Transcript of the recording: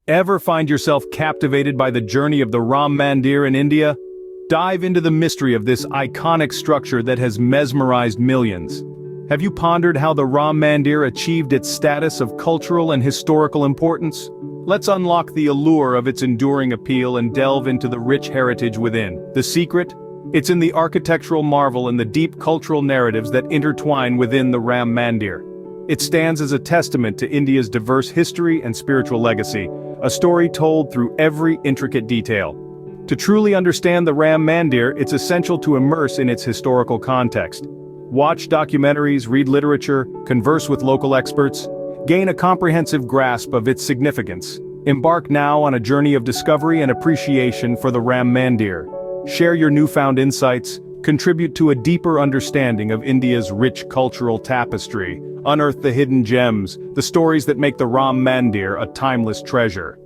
Ever find yourself captivated by the journey of the RAM Mandir in India? Dive into the mystery of this iconic structure that has mesmerized millions. Have you pondered how the RAM Mandir achieved its status of cultural and historical importance? Let's unlock the allure of its enduring appeal and delve into the rich heritage within. The secret? It's in the architectural marvel and the deep cultural narratives that intertwine within the RAM Mandir. It stands as a testament to India's diverse history and spiritual legacy, a story told through every intricate detail. To truly understand the RAM Mandir, it's essential to immerse in its historical context. Watch documentaries, read literature, converse with local experts, gain a comprehensive grasp of its significance. Embark now on a journey of discovery and appreciation for the RAM Mandir. Share your newfound insights, contribute to a deeper understanding of India's rich cultural tapestry, unearth the hidden gems, the stories that make the RAM Mandir a timeless treasure.